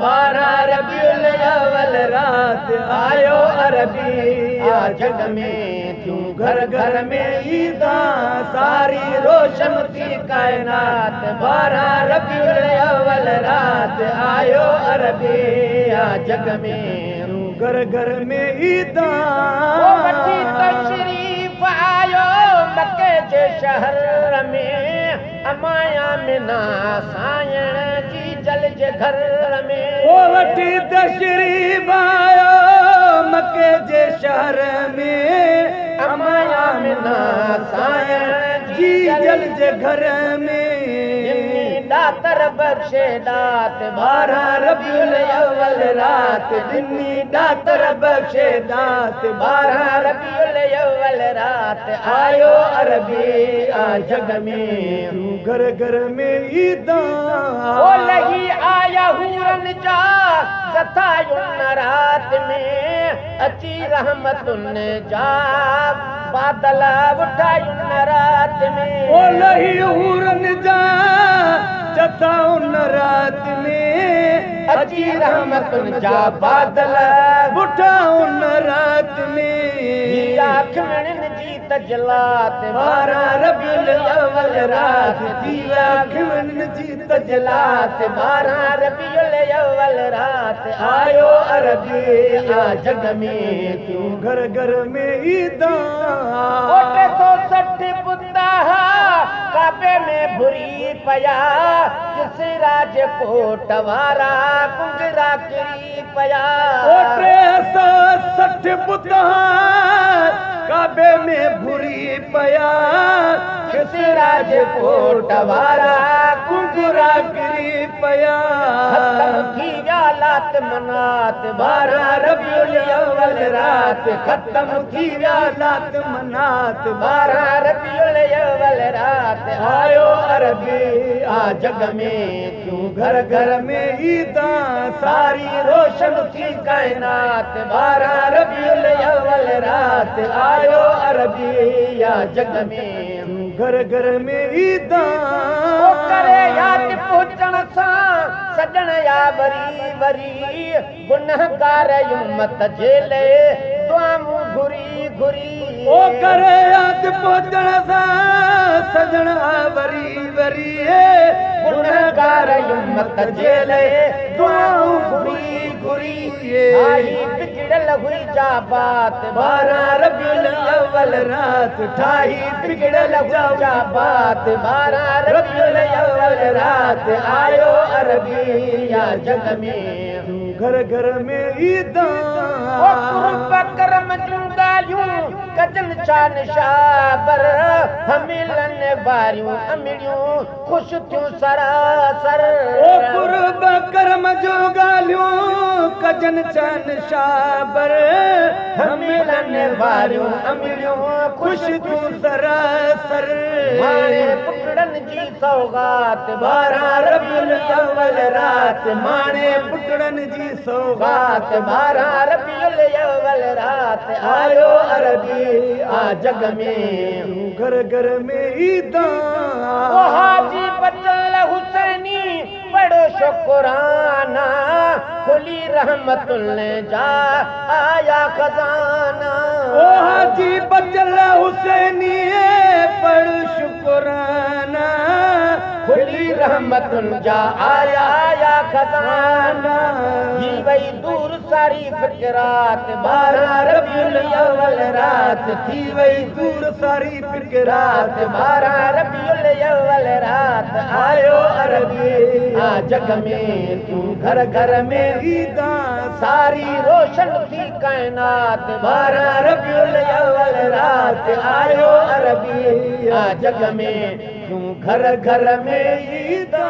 12 रबीउल अव्वल रात आयो अरबी आ जग में क्यों घर घर में ईदां सारी रोशन थी कायनात 12 रबीउल अव्वल रात आयो अरबी आ जग में घर घर में ईदां वो वठी तशरीफ आयो मक्के जे शहर में अमाया मिना सायण जी जल जे घर में वो वठी तशरीफ आयो मक्के जे शहर में अमाया मिना सायण जी जल जे घर में दातर बख्शे दात 12 रबीउल अव्वल रात दिनी दातर बख्शे दात 12 रबीउल अव्वल रात आयो अरबी आ जग में घर घर में ईदां ओ लही आया हूरन जा जथायुन रात में अची रहमतुन जा बादल उठायुन रात में ओ लही हूरन जा जथा उन रात में अची रहमतुन जा बादल उठा उन रात में आँख में जी तजलात 12 रबीउल अव्वल रात जी आँख में जी तजलात 12 रबीउल अव्वल रात आयो अरबी आ जग में क्यों घर घर में ईदां 360 बुद्धा काबे में भुरी पया किस राज कोट वारा कुंगरा किरी पया 360 बुद्धा काबे में भुरी पया किस राज कोट वारा कुंगरा किरी पया खत्म थी व्यालात मनात 12 रबीउल अव्वल रात खत्म थी व्यालात मनात 12 रबीउल अव्वल रात आयो अरबी आ जग में क्यों घर घर में ईदां सारी रोशन थी कायनात 12 रबीउल अव्वल रात आयो अरबी आ जग में घर घर में ईदां करे याद पहुंचण सां सजण या वरी वरी गुनहगार उम्मत जेले दुआऊं घुरी घुरी ओ करे याद पहुंचण सां सजण वरी वरी गुनहगार उम्मत जेले दुआऊं घुरी घुरी आई बिगड़ल हुई जा बात 12 रबीउल अव्वल रात ठाही बिगड़ल जा बात 12 रबीउल अव्वल रात आयो अरबी आ जग में घर घर में ईदां ओ कुर्ब करम जूं ॻाल्हियूं कजन छा निशाबर हमिलन वारियूं अमिड़ियूं खुश थियूं सरासर ओ कुर्ब करम जूं ॻाल्हियूं कजन छा निशाबर हमिलन वारियूं अमिड़ियूं खुश थियूं सरासर माणे पुटड़न जी सौगात 12 रबीउल अव्वल रात माणे पुटड़न जी सौगात 12 रबीउल अव्वल रात आयो अरबी आ जग में घर घर में ईदां ओ हाजी बचल हुसैनी बड़ो शुक्राना खुली रहमतुल जा आया खजाना ओ हाजी बचल हुसैनी बड़ो शुक्राना खुली रहमतुल जा आया खजाना ही वही दूर सारी फिक्रात 12 रबीउल अव्वल रात थी वही दूर सारी फिक्रात 12 रबीउल अव्वल रात आयो अरबी आ जग में तू घर घर में ईदां सारी रोशन थी कायनात 12 रबीउल अव्वल रात आयो अरबी आ जग में तू घर घर में ईदां